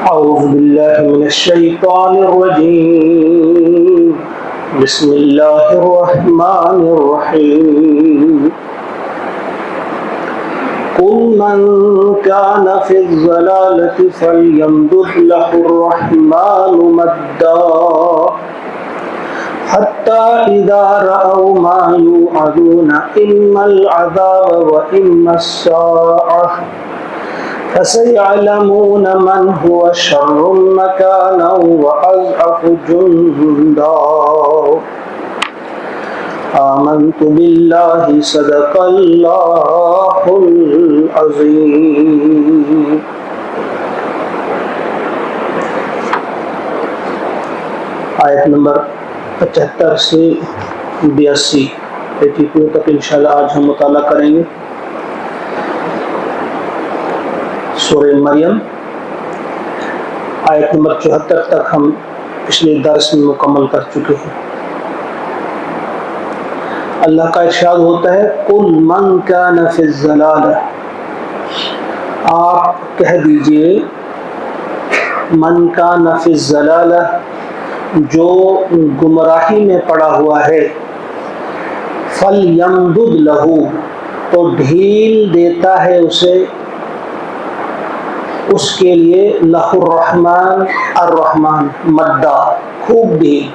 أعوذ بالله من الشيطان الرجيم بسم الله الرحمن الرحيم قل من كان في الضلالة فليمدد له الرحمن مدا حتى إذا رأوا ما يوعدون إما العذاب وإما الساعة فسيعلمون من هو شر مكانا وأضعف جندا آمنت بالله صدق الله العظيم. آیت نمبر 75 سے 82 تک انشاءاللہ آج ہم مطالعہ کریں گے. سورہ مریم آیت نمبر 74 تک ہم پچھلے درس میں مکمل کر چکے ہیں. اللہ کا ارشاد ہوتا ہے قل من کان فی الضلالہ، آپ کہہ دیجئے من کان فی الضلالہ، جو گمراہی میں پڑا ہوا ہے، فلیمدد لہ، تو ڈھیل دیتا ہے اسے، اس کے لیے لہ الرحمن الرحمن مدہ، خوب ڈھیل.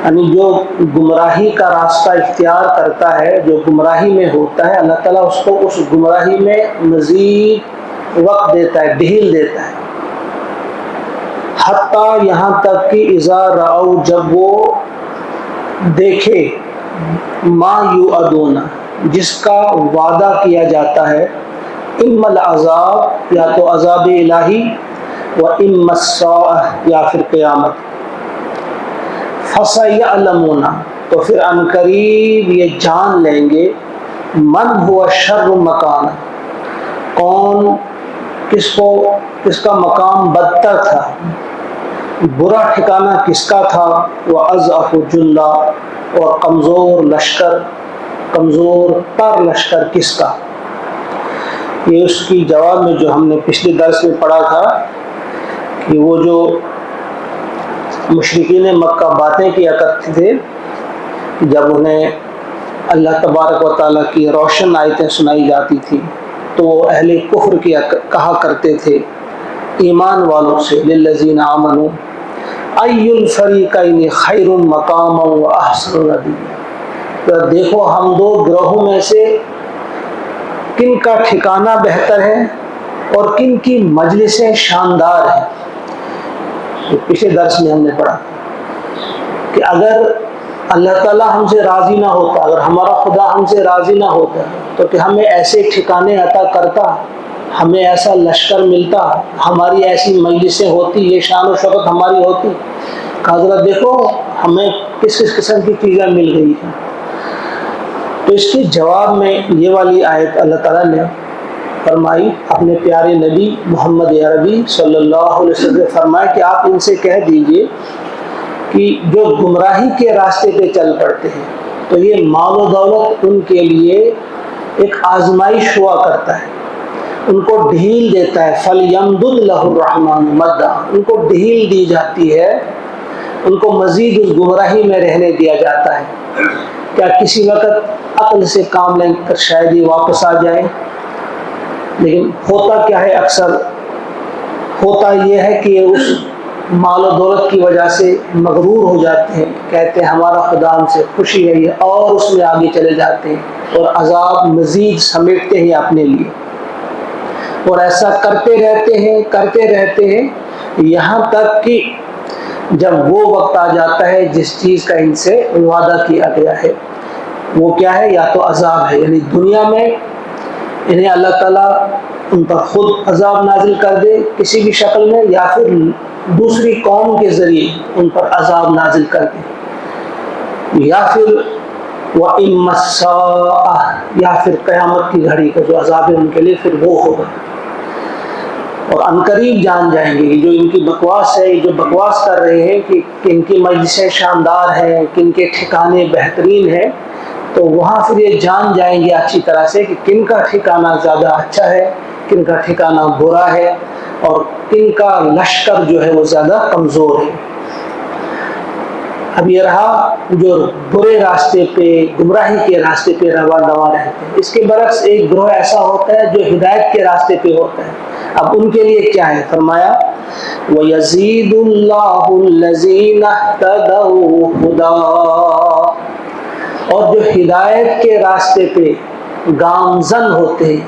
یعنی جو گمراہی کا راستہ اختیار کرتا ہے، جو گمراہی میں ہوتا ہے، اللہ تعالیٰ اس کو اس گمراہی میں مزید وقت دیتا ہے، ڈھیل دیتا ہے. حتیٰ یہاں تک کہ اذا رأوا، جب وہ دیکھے، ما یوعدون، جس کا وعدہ کیا جاتا ہے، اما العذاب، یا تو عذاب الہی، و اما الساعہ، یا پھر قیامت. فَسَيَعْلَمُونَ، تو پھر عنقریب یہ جان لیں گے، من هو شر مکان، کون کس کا مقام بدتر تھا، برا ٹھکانہ کس کا تھا، وَأَضْعَفُ جُنْدًا، اور کمزور تر لشکر کس کا. یہ اس کی جواب میں جو ہم نے پچھلے درس میں پڑھا تھا کہ وہ جو مشرکین مکہ باتیں کیا کرتے تھے، جب انہیں اللہ تبارک و تعالیٰ کی روشن آیتیں سنائی جاتی تھی تو وہ اہل کفر کہا کرتے تھے ایمان والوں سے، للذین آمنوا ای الفریقین خیر مقاما واحسن ندیا، تو دیکھو ہم دو گروہوں میں سے کن کا ٹھکانہ بہتر ہے اور کن کی مجلسیں شاندار ہیں. پچھلے درس میں ہم نے پڑھا کہ اگر اللہ تعالیٰ ہم سے راضی نہ ہوتا، اگر ہمارا خدا ہم سے راضی نہ ہوتا تو کہ ہمیں ایسے ٹھکانے عطا کرتا، ہمیں ایسا لشکر ملتا، ہماری ایسی مجلسیں ہوتی، یہ شان و شوکت ہماری ہوتی. حضرت دیکھو ہمیں کس قسم کی چیزیں مل گئی ہیں. تو اس کے جواب میں یہ والی آیت اللہ تعالیٰ نے فرمائی، اپنے پیارے نبی محمد عربی صلی اللہ علیہ وسلم فرمایا کہ آپ ان سے کہہ دیجئے کہ جو گمراہی کے راستے پہ چل پڑتے ہیں تو یہ مال و دولت ان کے لیے ایک آزمائش ہوا کرتا ہے، ان کو ڈھیل دیتا ہے. فَلْيَمْدُدْ لَهُ الرَّحْمَنُ مَدًّا، ان کو ڈھیل دی جاتی ہے، ان کو مزید اس گمراہی میں رہنے دیا جاتا ہے. کیا کسی وقت عقل سے کام لیں کر شاید یہ واپس آ جائیں، لیکن ہوتا کیا ہے، اکثر ہوتا یہ ہے کہ اس مال و دولت کی وجہ سے مغرور ہو جاتے ہیں، کہتے ہیں ہمارا خدا ہم سے خوشی ہے، اور اس میں آگے چلے جاتے ہیں اور عذاب مزید سمیٹتے ہیں اپنے لیے، اور ایسا کرتے رہتے ہیں یہاں تک کہ جب وہ وقت آ جاتا ہے جس چیز کا ان سے وعدہ کیا گیا ہے. وہ کیا ہے؟ یا تو عذاب ہے، یعنی دنیا میں انہیں اللہ تعالیٰ ان پر خود عذاب نازل کر دے کسی بھی شکل میں، یا پھر دوسری قوم کے ذریعے ان پر عذاب نازل کر دے، یا پھر وَإِمَّا السَّاعَةُ، یا پھر قیامت کی گھڑی کا جو عذاب ہے ان کے لیے پھر وہ ہوگا. اور عنقریب جان جائیں گے جو ان کی بکواس ہے، جو بکواس کر رہے ہیں کہ کن کی مجلسیں شاندار ہیں، کن کے ٹھکانے بہترین ہیں، تو وہاں پھر یہ جان جائیں گے اچھی طرح سے کہ کن کا ٹھکانہ زیادہ اچھا ہے، کن کا ٹھکانہ برا ہے. اور ان کا لشکر جو ہے وہ زیادہ کمزور ہے۔ اب یہ رہا جو برے راستے پہ، گمراہی کے راستے پہ روا دوا رہتے ہیں۔ اس کے برعکس ایک گروہ ایسا ہوتا ہے جو ہدایت کے راستے پہ ہوتا ہے۔ اب ان کے لیے کیا ہے؟ فرمایا وَيَزِيدُ اللَّهُ الَّذِينَ اهْتَدَوْا هُدًى، اور جو ہدایت کے راستے پہ گامزن ہوتے ہیں،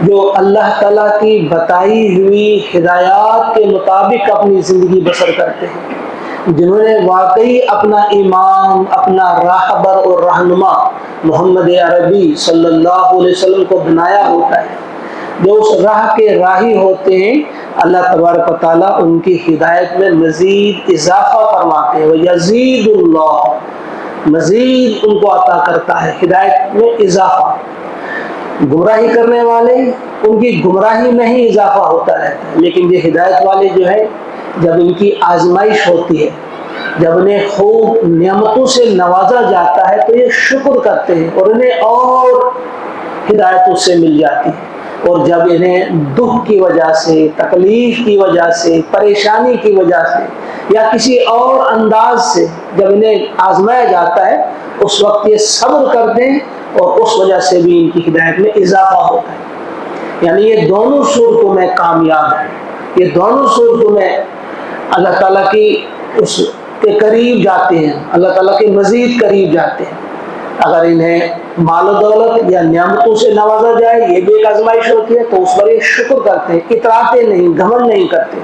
جو اللہ تعالیٰ کی بتائی ہوئی ہدایات کے مطابق اپنی زندگی بسر کرتے ہیں، جنہوں نے واقعی اپنا امام، اپنا راہبر اور رہنما محمد عربی صلی اللہ علیہ وسلم کو بنایا ہوتا ہے، جو اس راہ کے راہی ہوتے ہیں، اللہ تبارک و تعالیٰ ان کی ہدایت میں مزید اضافہ فرماتے ہیں۔ وَيَزِيدُ اللَّهُ، مزید ان کو عطا کرتا ہے ہدایت میں اضافہ۔ گمراہی کرنے والے، ان کی گمراہی میں ہی اضافہ ہوتا رہتا ہے، لیکن یہ ہدایت والے جو ہے، جب ان کی آزمائش ہوتی ہے، جب انہیں خوب نعمتوں سے نوازا جاتا ہے تو یہ شکر کرتے ہیں اور انہیں اور ہدایت اس سے مل جاتی ہے۔ اور جب انہیں دکھ کی وجہ سے، تکلیف کی وجہ سے، پریشانی کی وجہ سے یا کسی اور انداز سے جب انہیں آزمایا جاتا ہے، اس وقت یہ صبر کرتے ہیں اور اس وجہ سے بھی ان کی ہدایت میں اضافہ ہوتا ہے۔ یعنی یہ دونوں صورتوں میں کامیاب ہیں، یہ دونوں صورتوں میں اللہ تعالیٰ کی اس کے قریب جاتے ہیں، اللہ تعالیٰ کے مزید قریب جاتے ہیں۔ اگر انہیں مال و دولت یا نعمتوں سے نوازا جائے، یہ بھی ایک آزمائش ہوتی ہے، تو اس پر یہ شکر کرتے ہیں، اتراتے نہیں، گھمنڈ نہیں کرتے۔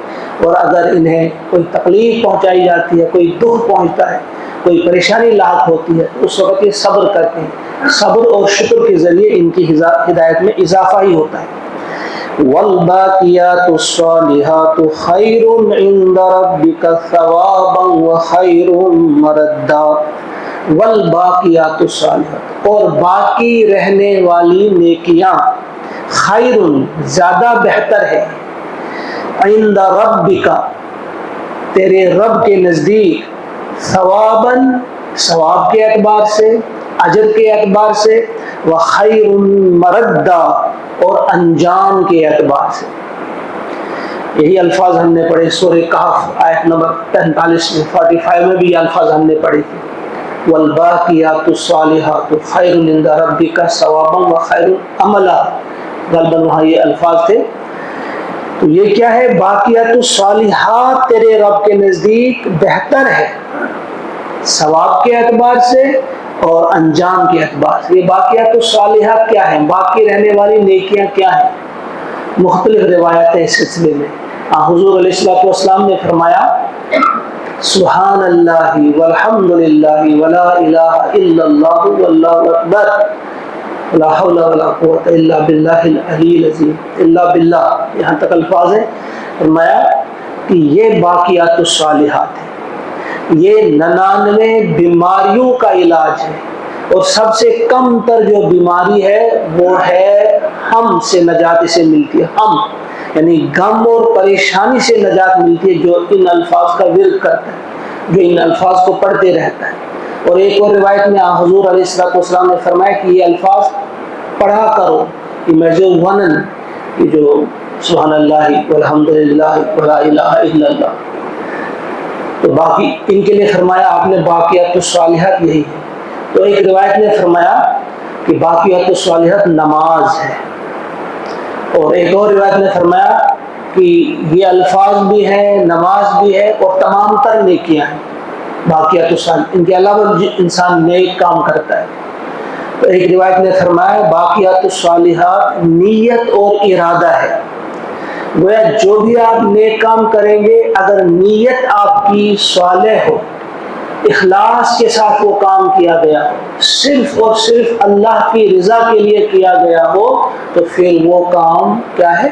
اور اگر انہیں کوئی تکلیف پہنچائی جاتی ہے، کوئی دکھ پہنچتا ہے، کوئی پریشانی لاحق ہوتی ہے، تو اس وقت یہ صبر کرتے ہیں۔ صبر اور شکر کے ذریعے ان کی ہدایت میں اضافہ ہی ہوتا ہے۔ وَالْبَاقِيَاتُ الصَّالِحَاتُ خَيْرٌ عِندَ رَبِّكَ ثَوَابًا وَخَيْرٌ مَرَدًّا۔ وَالْبَاقِيَاتُ الصَّالِحَاتُ، اور باقی رہنے والی نیکیاں، خیرٌ زیادہ بہتر ہے، عند ربک تیرے رب کے نزدیک، ثواباً ثواب کے اعتبار سے، اجر کے اعتبار سے، وخیر مردہ اور انجام کے اعتبار سے۔ یہی الفاظ ہم نے پڑھے سورہ کہف آیت نمبر 45 میں، 45 میں بھی یہ الفاظ ہم نے پڑھے تھے، والباقیات الصالحات خیر عند ربک ثوابا وخیر عملا، غالباً وہاں یہ الفاظ تھے۔ تو یہ کیا ہے؟ باقیات الصالحات تیرے رب کے نزدیک بہتر ہے، ثواب کے اعتبار سے اور انجام کے اعتبار سے۔ یہ باقیات الصالحات کیا ہیں؟ باقی رہنے والی نیکیاں کیا ہیں؟ مختلف روایات ہیں اس سلسلے میں۔ حضور علیہ السلام نے فرمایا سبحان اللہ والحمد للہ ولا الہ الا اللہ واللہ اکبر لا حول ولا قوة الا باللہ العلی العظیم، الا باللہ، یہاں تک الفاظ ہیں۔ فرمایا کہ یہ باقیات الصالحات ہیں، یہ 99 بیماریوں کا علاج ہے، اور سب سے کم تر جو بیماری ہے وہ ہے ہم سے نجات سے ملتی ہے۔ ہم یعنی غم اور پریشانی سے نجات ملتی ہے جو ان الفاظ کا ورد کرتا ہے، جو ان الفاظ کو پڑھتے رہتا ہے۔ اور ایک اور روایت میں حضور علیہ السلام نے فرمایا کہ یہ الفاظ پڑھا کرو، یہ محض ونن، یہ جو سبحان اللہ والحمد للہ ولا الہ الا اللہ۔ تو باقی ان کے لیے فرمایا آپ نے باقیات الصالحات یہی ہے۔ تو ایک روایت نے فرمایا کہ باقیات الصالحات نماز ہے، اور ایک اور روایت نے فرمایا کہ یہ الفاظ بھی ہیں، نماز بھی ہے، اور تمام تر نیکیاں ہیں باقیات الصالحات، ان کے علاوہ انسان نیک کام کرتا ہے۔ تو ایک روایت نے فرمایا باقیات الصالحات نیت اور ارادہ ہے، گویا جو بھی آپ نیک کام کریں گے، اگر نیت آپ کی صالح ہو، اخلاص کے ساتھ وہ کام کیا گیا ہو، صرف اور صرف اللہ کی رضا کے لیے کیا گیا ہو، تو پھر وہ کام کیا ہے؟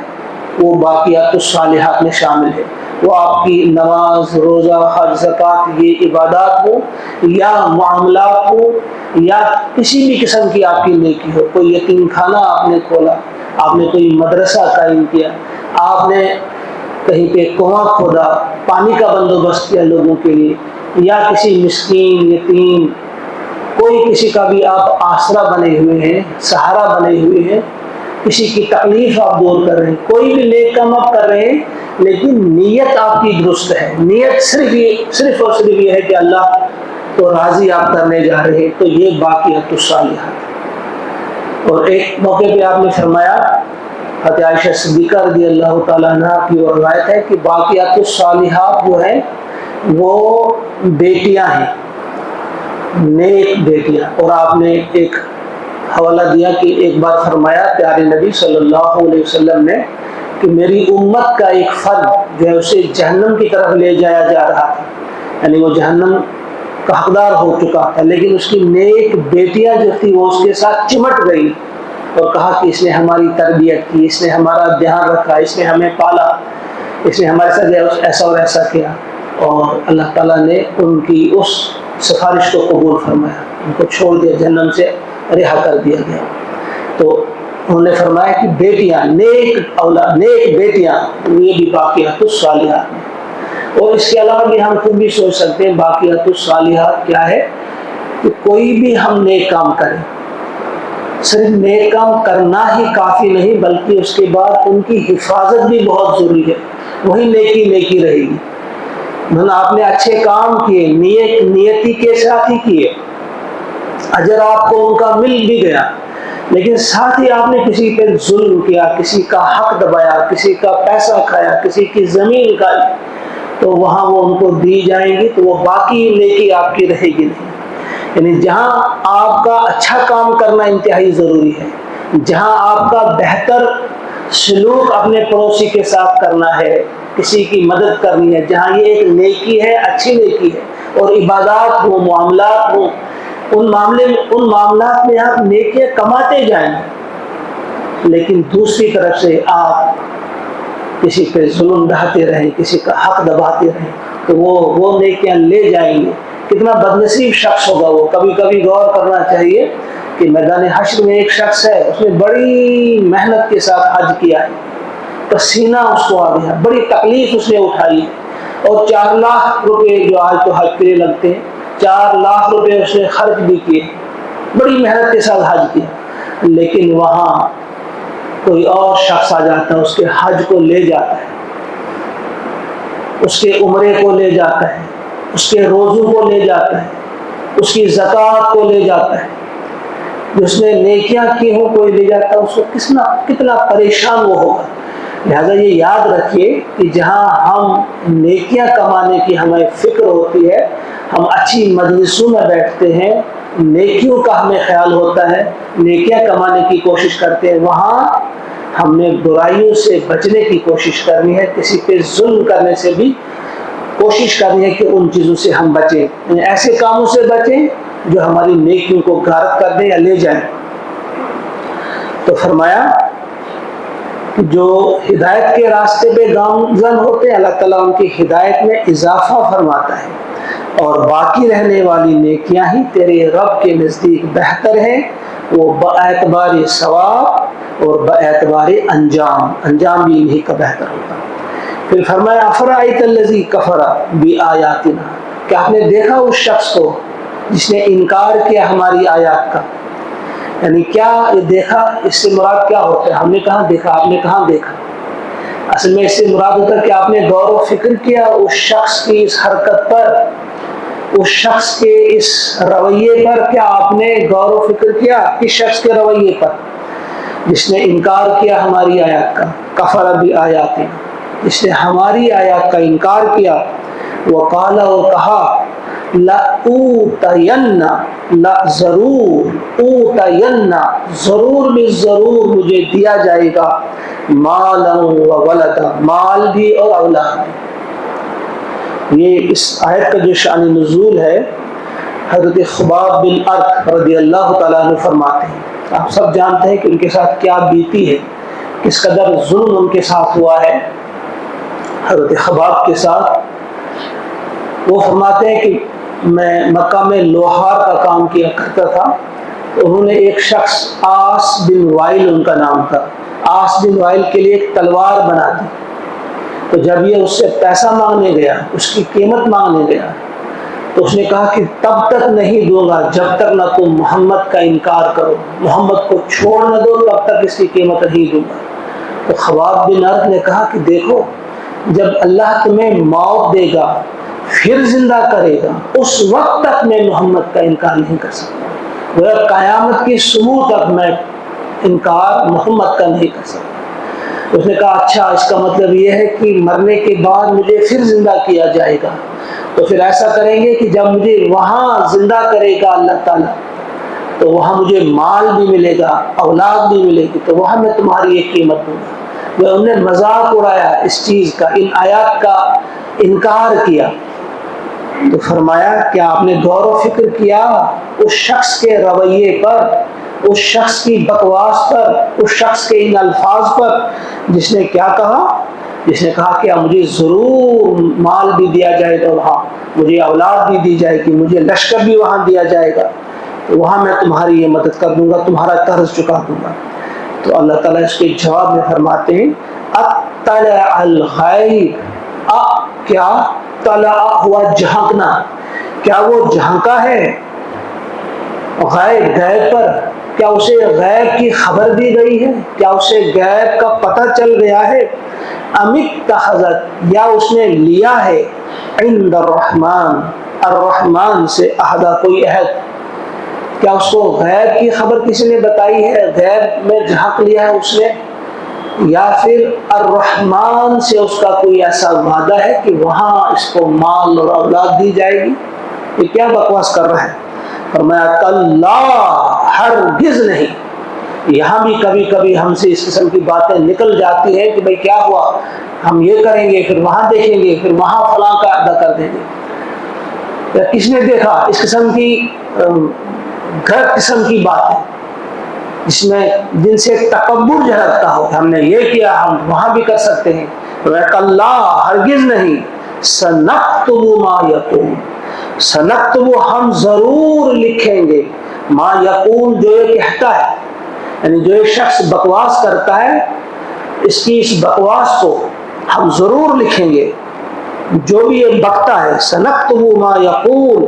وہ باقیات الصالحات میں شامل ہے۔ وہ آپ کی نماز، روزہ، حج، زکوٰۃ، یہ عبادات ہو، یا معاملات ہو، یا کسی بھی قسم کی آپ کی نیکی ہو، کوئی یتیم خانہ آپ نے کھولا، آپ نے کوئی مدرسہ قائم کیا، آپ نے کہیں پہ کنواں کھودا، پانی کا بندوبست کیا لوگوں کے لیے، یا کسی مسکین، یتیم، کوئی کسی کا بھی آپ آسرا بنے ہوئے ہیں، سہارا بنے ہوئے ہیں، کسی کی تکلیف آپ دور کر رہے ہیں، کوئی بھی نیک کام آپ کر رہے ہیں، لیکن نیت آپ کی درست ہے، نیت صرف اور صرف یہ ہے کہ اللہ کو راضی آپ کرنے جا رہے ہیں، تو یہ باقیات الصالحات۔ اور ایک موقع پہ آپ نے فرمایا، حضرت عائشہ صدیقہ رضی اللہ تعالیٰ عنہ کی وہ روایت ہے کہ باقیات الصالحات جو ہیں وہ بیٹیاں ہیں، نیک بیٹیاں۔ اور آپ نے ایک حوالہ دیا کہ ایک بار فرمایا پیارے نبی صلی اللہ علیہ وسلم نے کہ میری امت کا ایک فرد جو ہے اسے جہنم کی طرف لے جایا جا رہا تھا، یعنی وہ جہنم کا حقدار ہو چکا تھا، لیکن اس کی نیک بیٹیاں جو تھی وہ اس کے ساتھ چمٹ گئی اور کہا کہ اس نے ہماری تربیت کی، اس نے ہمارا دھیان رکھا، اس نے ہمیں پالا، اس نے ہمارے ساتھ ایسا اور ایسا کیا۔ اور اللہ تعالیٰ نے ان کی اس سفارش کو قبول فرمایا، ان کو چھوڑ دیا، جہنم سے رہا کر دیا گیا۔ تو انہوں نے فرمایا کہ بیٹیاں، نیک اولاد، نیک بیٹیاں، یہ بھی باقیات الصالحات ہیں۔ اور اس کے علاوہ بھی ہم خود بھی سوچ سکتے ہیں باقیات الصالحات کیا ہے، کہ کوئی بھی ہم نیک کام کریں، صرف نیک کام کرنا ہی کافی نہیں بلکہ اس کے بعد ان کی حفاظت بھی بہت ضروری ہے، وہی نیکی رہے گی۔ مطلب آپ نے اچھے کام کیے، نیتی کے ساتھ ہی کیے، اجر آپ کو ان کا مل بھی گیا، لیکن ساتھ ہی آپ نے کسی پہ ظلم کیا، کسی کا حق دبایا، کسی کا پیسہ کھایا، کسی کی زمین کھائی، تو وہاں وہ ان کو دی جائیں گی، تو وہ باقی نیکی آپ کی رہے گی نہیں۔ یعنی جہاں آپ کا اچھا کام کرنا انتہائی ضروری ہے، جہاں آپ کا بہتر سلوک اپنے پڑوسی کے ساتھ کرنا ہے، کسی کی مدد کرنی ہے، جہاں یہ ایک نیکی ہے، اچھی نیکی ہے، اور عبادات ہوں، معاملات ہوں، ان معاملات میں آپ نیکیاں کماتے جائیں، لیکن دوسری طرف سے آپ کسی پہ ظلم ڈھاتے رہیں، کسی کا حق دباتے رہیں، تو وہ نیکیاں لے جائیں گے۔ کتنا بدنصیب شخص ہوگا وہ۔ کبھی کبھی غور کرنا چاہیے کہ میدان حشر میں ایک شخص ہے، اس نے بڑی محنت کے ساتھ حج کیا ہے، پسینہ اس کو آ گیا، بڑی تکلیف اس نے اٹھائی، اور 4 لاکھ روپے جو آج تو حج کے لیے لگتے ہیں، 4 لاکھ روپے اس نے خرچ بھی کیے، بڑی محنت کے ساتھ حج کیا، لیکن وہاں کوئی اور شخص آ جاتا ہے، اس کے حج کو لے جاتا ہے، اس کے عمرے کو لے جاتا ہے، اس کے روزوں کو لے جاتا ہے، اس کی زکوٰۃ کو لے جاتا ہے، جس نے نیکیاں کی ہوں کوئی لے جاتا ہے، اس کو کتنا پریشان وہ ہوگا۔ لہذا یہ یاد رکھیے کہ جہاں ہم نیکیاں کمانے کی ہمیں فکر ہوتی ہے، ہم اچھی مجلسوں میں بیٹھتے ہیں، نیکیوں کا ہمیں خیال ہوتا ہے، نیکیاں کمانے کی کوشش کرتے ہیں، وہاں ہم نے برائیوں سے بچنے کی کوشش کرنی ہے، کسی پہ ظلم کرنے سے بھی کوشش کرنی ہے کہ ان چیزوں سے ہم بچیں، یعنی ایسے کاموں سے بچیں جو ہماری نیکیوں کو غارت کر دیں یا لے جائیں۔ تو فرمایا جو ہدایت کے راستے پہ گامزن ہوتے ہیں، اللہ تعالیٰ ان کی ہدایت میں اضافہ فرماتا ہے، اور باقی رہنے والی نیکیاں ہی تیرے رب کے نزدیک بہتر ہیں، وہ باعتبار ثواب اور باعتبار انجام بھی انہی کا بہتر ہوتا ہے۔ پھر فرمایا افرأیت الذی کفر بآیاتنا، کہ آپ نے دیکھا اس شخص کو جس نے انکار کیا ہماری آیات کا، یعنی کیا یہ دیکھا، اس سے مراد کیا ہوتا ہے؟ ہم نے کہاں دیکھا، آپ نے کہاں دیکھا؟ اصل میں اس سے مراد ہوتا ہے کہ آپ نے غور و فکر کیا اس شخص کی اس حرکت پر، اس شخص کے اس رویے پر، کیا آپ نے غور و فکر کیا کس شخص کے رویے پر جس نے انکار کیا ہماری آیات کا؟ کفر بآیاتنا، جس نے ہماری آیات کا انکار کیا، وقال، اور کہا، لَأُوتَيَنَّ، ضرور بھی ضرور مجھے دیا جائے گا، مالا وولدا، مال بھی اور اولاد بھی۔ یہ اس آیت کا جو شان نزول ہے، حضرت خباب بن ارت رضی اللہ تعالیٰ عنہ فرماتے ہیں، آپ سب جانتے ہیں کہ ان کے ساتھ کیا بیتی ہے، کس قدر ظلم ان کے ساتھ ہوا ہے حضرت خباب کے ساتھ۔ وہ فرماتے ہیں کہ میں مکہ میں لوہار کا کام کیا کرتا تھا، تو انہوں نے ایک شخص، آس بن وائل ان کا نام تھا، آس بن وائل کے لیے ایک تلوار بنا دی، تو جب یہ اس سے پیسہ مانگنے گیا، اس کی قیمت مانگنے گیا، تو اس نے کہا کہ تب تک نہیں دوں گا جب تک نہ تم محمد کا انکار کرو، محمد کو چھوڑ نہ دو، تب تک اس کی قیمت نہیں دوں گا۔ تو خباب بن ارد نے کہا کہ دیکھو، جب اللہ تمہیں موت دے گا پھر زندہ کرے گا، اس وقت تک میں محمد کا انکار نہیں کر سکتا، وہ قیامت کی صبح تک میں انکار محمد کا نہیں کر سکتا۔ اس نے کہا اچھا، اس کا مطلب یہ ہے کہ مرنے کے بعد مجھے پھر زندہ کیا جائے گا، تو پھر ایسا کریں گے کہ جب مجھے وہاں زندہ کرے گا اللہ تعالیٰ تو وہاں مجھے مال بھی ملے گا، اولاد بھی ملے گی، تو وہاں میں تمہاری ایک قیمت دوں گا۔ وہ انہوں نے مذاق اڑایا اس چیز کا، ان آیات کا انکار کیا۔ تو فرمایا کہ آپ نے غور و فکر کیا اس شخص کے رویے پر، اس شخص کی بکواس پر، اس شخص کے ان الفاظ پر، جس نے کیا کہا؟ جس نے کہا کہ مجھے ضرور مال بھی دیا جائے گا، وہاں مجھے اولاد بھی دی جائے گی، مجھے لشکر بھی وہاں دیا جائے گا، تو وہاں میں تمہاری یہ مدد کر دوں گا، تمہارا قرض چکا دوں گا۔ تو اللہ تعالیٰ اس کے جواب میں فرماتے ہیں اطلع الغیب، کیا طلع ہوا جھانکنا، کیا وہ جھانکا ہے غیب پر؟ کیا اسے غیب کی خبر دی گئی ہے؟ کیا اسے غیب کا پتہ چل گیا ہے؟ ام اتخذت، یا اس نے لیا ہے عند الرحمن، الرحمن سے عہدہ، کوئی عہد؟ کیا اس کو غیب کی خبر کسی نے بتائی ہے، غیب میں جھانک لیا ہے اس نے، یا پھر الرحمن سے اس کا کوئی ایسا وعدہ ہے کہ وہاں اس کو مال اور اولاد دی جائے گی؟ یہ کیا بکواس کر رہا ہے؟ فرمایا کلا، ہرگز نہیں۔ یہاں بھی کبھی کبھی ہم سے اس قسم کی باتیں نکل جاتی ہیں کہ بھئی کیا ہوا، ہم یہ کریں گے، پھر وہاں دیکھیں گے، پھر وہاں فلاں کا ادا کر دیں گے۔ کس نے دیکھا اس قسم کی غلط قسم کی باتیں، جس میں جن سے تکبر جھلکتا ہو کہ ہم نے یہ کیا، ہم وہاں بھی کر سکتے ہیں۔ کلا، ہرگز نہیں، سنکتب ما یقول، سنکتب، ہم ضرور لکھیں گے، ما یقول، جو یہ کہتا ہے، یعنی جو ایک شخص بکواس کرتا ہے، اس کی اس بکواس کو ہم ضرور لکھیں گے، جو بھی یہ بکتا ہے، سنکتب ما یقول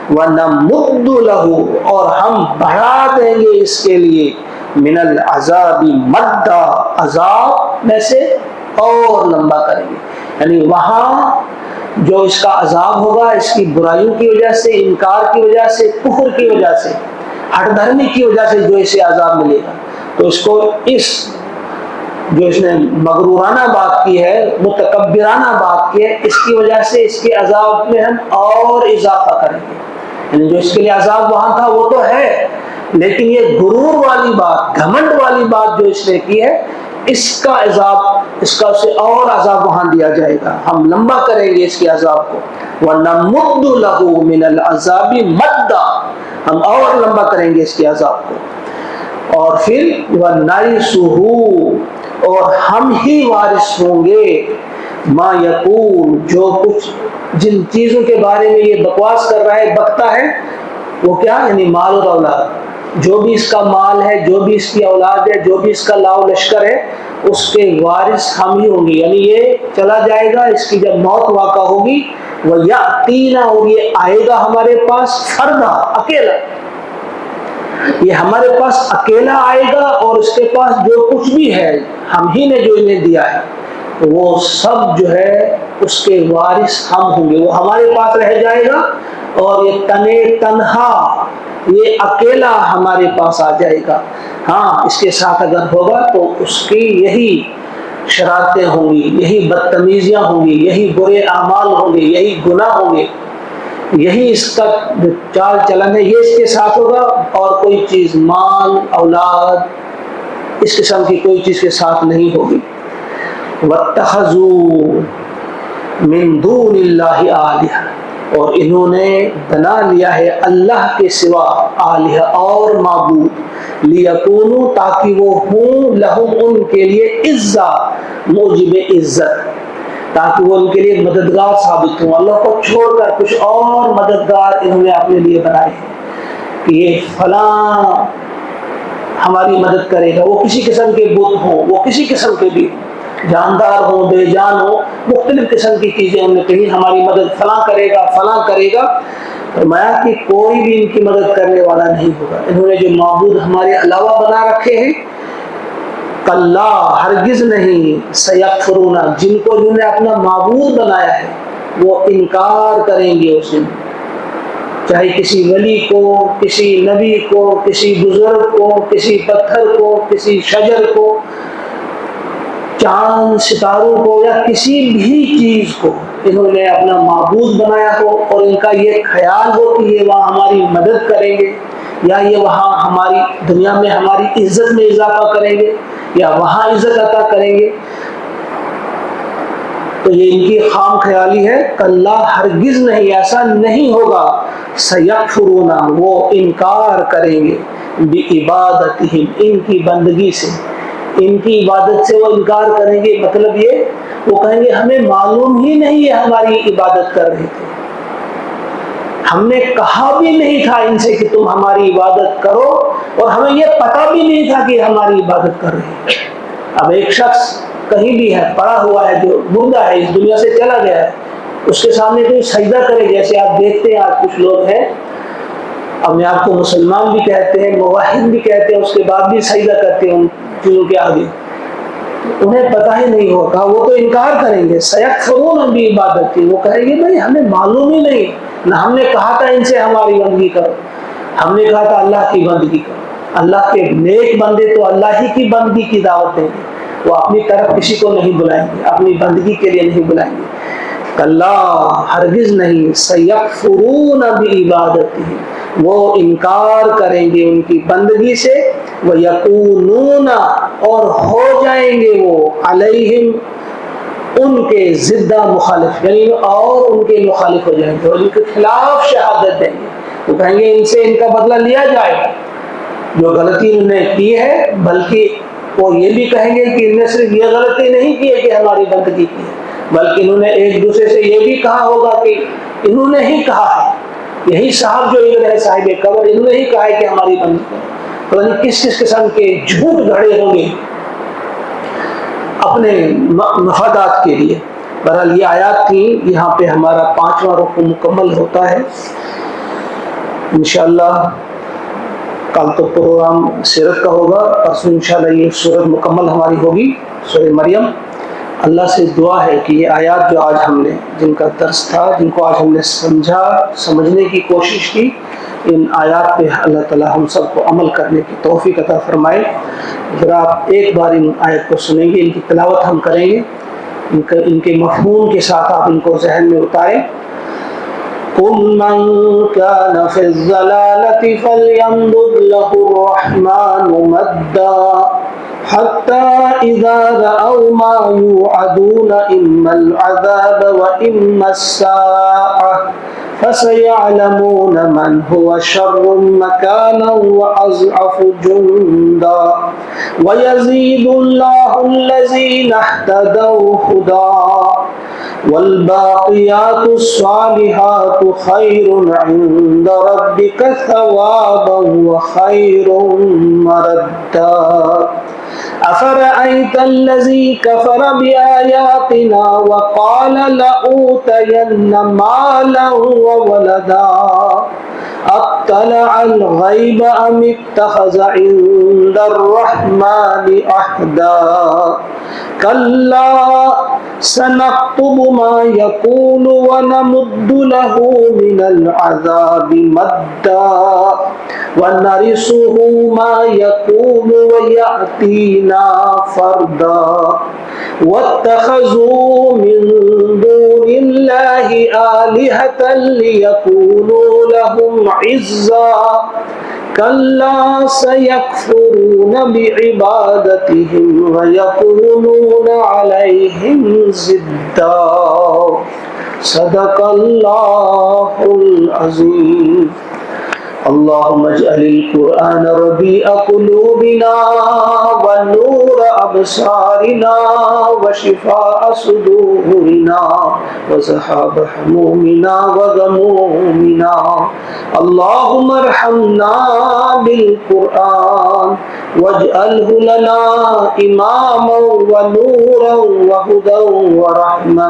ونمد لہ، اور ہم بڑھا دیں گے اس کے لیے من العذاب مدا، عذاب میں سے اور لمبا کریں گے، یعنی وہاں جو اس کا عذاب ہوگا، اس کی برائیوں کی وجہ سے، انکار کی وجہ سے، کفر کی وجہ سے، ہٹ دھرمی کی وجہ سے جو اسے عذاب ملے گا، تو اس کو اس جو اس نے مغرورانہ بات کی ہے، متکبرانہ بات کی ہے، اس کی وجہ سے اس کے عذاب میں ہم اور اضافہ کریں گے، یعنی جو اس کے لیے عذاب وہاں تھا وہ تو ہے، لیکن یہ غرور والی بات، گھمنڈ والی بات جو اس نے کی ہے، اس کا عذاب، اس کا اسے اور عذاب وہاں دیا جائے گا، ہم لمبا کریں گے اس کے عذاب کو، وَنَمُدُّ لَهُ مِنَ الْعَذَابِ مَدًّا، ہم اور لمبا کریں گے اس کے عذاب کو، اور پھر وَنَرِثُهُ، اور ہم ہی وارث ہوں گے، ما یقول، جو کچھ جن چیزوں کے بارے میں یہ بکواس کر رہا ہے، بکتا ہے، وہ کیا، یعنی مال اور اولاد، جو بھی اس کا مال ہے، جو بھی اس کی اولاد ہے، جو بھی اس کا لاؤ لشکر ہے، اس کے وارث ہم ہی ہوں گے، یعنی یہ چلا جائے گا، اس کی جب موت واقع ہوگی، وَيَأْتِينَا، اور یہ آئے گا ہمارے پاس فردا، اکیلا، یہ ہمارے پاس اکیلا آئے گا، اور اس کے پاس جو کچھ بھی ہے، ہم ہی نے جو انہیں دیا ہے، وہ سب جو ہے اس کے وارث ہم ہوں گے، وہ ہمارے پاس رہ جائے گا، اور یہ تنہا، یہ اکیلا ہمارے پاس آ جائے گا۔ ہاں، اس کے ساتھ اگر ہوگا تو اس کی یہی شرارتیں ہوں گی، یہی بدتمیزیاں ہوں گی، یہی برے اعمال ہوں گے، یہی گناہ ہوں گے، یہی اس کا جو چال چلن ہے، یہ اس کے ساتھ ہوگا، اور کوئی چیز، مال، اولاد، اس قسم کی کوئی چیز کے ساتھ نہیں ہوگی۔ وَاتَّخَذُوا مِن دُونِ اللَّهِ آلِهَةً، اور انہوں نے بنا لیا ہے اللہ کے سوا آلہہ اور معبود، لیکونوا، تاکہ وہ ہوں، لہم، ان کے لیے، عزا، موجب عزت، تاکہ وہ ان کے لیے مددگار ثابت ہوں۔ اللہ کو چھوڑ کر کچھ اور مددگار انہوں نے اپنے لیے بنائے ہیں کہ یہ فلاں ہماری مدد کرے گا، وہ کسی قسم کے بت ہوں، وہ کسی قسم کے بھی جاندار ہوں، بے جان ہوں، مختلف قسم کی چیزیں ہم نے کہی، ہماری مدد فلاں کرے گا، فلاں کرے گا، فرمایا کہ کوئی بھی ان کی مدد کرنے والا نہیں ہوگا. انہوں نے جو معبود ہمارے علاوہ بنا رکھے ہیں، کلا ہرگز نہیں، سیکفرون جن کو انہوں نے اپنا معبود بنایا ہے وہ انکار کریں گے اس دن. چاہے کسی ولی کو، کسی نبی کو، کسی بزرگ کو، کسی پتھر کو، کسی شجر کو، چاند ستاروں کو، یا کسی بھی چیز کو انہوں نے اپنا معبود بنایا ہو اور ان کا یہ خیال ہو کہ یہ وہاں ہماری مدد کریں گے، یا یہ وہاں ہماری دنیا میں ہماری عزت میں اضافہ کریں گے، یا وہاں عزت عطا کریں گے، تو یہ ان کی خام خیالی ہے. کلا ہرگز نہیں، ایسا نہیں ہوگا. سیکفرون وہ انکار کریں گے، بعبادتہم ان کی بندگی سے، ان کی عبادت سے وہ انکار کریں گے. مطلب یہ وہ کہیں گے ہمیں معلوم ہی نہیں ہے ہماری عبادت کر رہے تھے، ہم نے کہا بھی نہیں تھا ان سے کہ تم ہماری عبادت کرو، اور ہمیں یہ پتہ بھی نہیں تھا کہ ہماری عبادت کر رہے ہیں. اب ایک شخص کہیں بھی ہے، پڑا ہوا ہے، جو مردہ ہے، اس دنیا سے چلا گیا ہے، اس کے سامنے کوئی سجدہ کرے، جیسے آپ دیکھتے ہیں آج کچھ لوگ ہیں اپنے آپ کو مسلمان بھی کہتے ہیں، موحد بھی کہتے ہیں، اس کے بعد بھی سجدہ کرتے ہیں ان چیزوں کے آگے، انہیں پتہ ہی نہیں ہوگا، وہ تو انکار کریں گے. سیکفرون بعبادتہ وہ کہیں گے بھائی ہمیں معلوم ہی نہیں، نہ ہم نے کہا تھا ان سے ہماری بندگی کرو، ہم نے کہا تھا اللہ کی بندگی کرو. اللہ کے نیک بندے تو اللہ ہی کی بندگی کی دعوت دیں گے، وہ اپنی طرف کسی کو نہیں بلائیں گے، اپنی بندگی کے لیے نہیں بلائیں گے. کلا ہرگز نہیں، سیکفرون بعبادتہ وہ انکار کریں گے ان کی بندگی سے، ویکونون اور ہو جائیں گے وہ، علیہم ان کے ضدہ مخالف، یعنی اور ان کے مخالف ہو جائیں گے اور ان کے خلاف شہادت دیں گے. وہ کہیں گے ان سے ان کا بدلہ لیا جائے، جو غلطی انہوں نے کی ہے، بلکہ وہ یہ بھی کہیں گے کہ انہوں نے صرف یہ غلطی نہیں کی ہے کہ ہماری بندگی کی ہے، بلکہ انہوں نے ایک دوسرے سے یہ بھی کہا ہوگا کہ انہوں نے ہی کہا ہے، یہی صاحب جو ادھر ہے صاحب قبر، انہوں نے ہی کہا ہے کہ ہماری بندگی کرو. پتہ نہیں کس کس قسم کے جھوٹ گھڑے ہوں گے اپنے مفادات کے لیے. بہرحال یہ آیات تھی، یہاں پہ ہمارا 5واں رکوع مکمل ہوتا ہے. انشاءاللہ کل تو پروگرام سیرت کا ہوگا، پرسوں انشاءاللہ یہ سورت مکمل ہماری ہوگی، سورہ مریم. اللہ سے دعا ہے کہ یہ آیات جو آج ہم نے جن کا درس تھا، جن کو آج ہم نے سمجھا، سمجھنے کی کوشش کی، ان آیات پہ اللہ تعالی ہم سب کو عمل کرنے کی توفیق عطا فرمائے. ذرا آپ ایک بار ان آیت کو سنیں گے، ان کی تلاوت ہم کریں گے، ان کے مفہوم کے ساتھ آپ ان کو ذہن میں اتاریں. قُلْ مَنْ كَانَ فِي الضَّلَالَةِ فَلْيَمْدُدْ لَهُ الرَّحْمَنُ مَدًّا حَتَّى إِذَا رَأَوْا مَا يُوعَدُونَ إِمَّا الْعَذَابَ وَإِمَّا السَّاعَةَ فَسَيَعْلَمُونَ مَنْ هُوَ شَرٌّ مَكَانًا وَأَضْعَفُ جُنْدًا وَيَزِيدُ اللَّهُ الَّذِينَ اهْتَدَوْا هُدًى وَالْبَاقِيَاتُ الصَّالِحَاتُ خَيْرٌ عِندَ رَبِّكَ ثَوَابًا وَخَيْرٌ مَرَدًّا. أَفَرَأَيْتَ الَّذِي كَفَرَ بِآيَاتِنَا وَقَالَ لَأُوتَيَنَّ مَالًا وَوَلَدًا أَطَّلَعَ الْغَيْبَ أَمِ اتَّخَذَ عِندَ الرَّحْمَنِ عَهْدًا. كَلَّا سَنَكْتُبُ مَا يَقُولُ وَنَمُدُّ لَهُ مِنَ الْعَذَابِ مَدًّا وَنَرِثُهُ مَا يَقُولُ وَيَأْتِينَا فَرْدًا. وَاتَّخَذُوا مِن دُونِ اللَّهِ آلِهَةً لِيَكُونُوا لَهُمْ عِزًّا. كَلَّا سَيَكْفُرُونَ بِعِبَادَتِهِمْ وَيَكُونُونَ عَلَيْهِمْ ضِدًّا. صدق اللہ العظیم. اللهم اجعل القرآن ربيع قلوبنا ونور أبصارنا وشفاء صدورنا وذهاب همومنا وغمومنا. اللهم ارحمنا بالقرآن واجعله لنا إماما ونورا وهدى ورحمة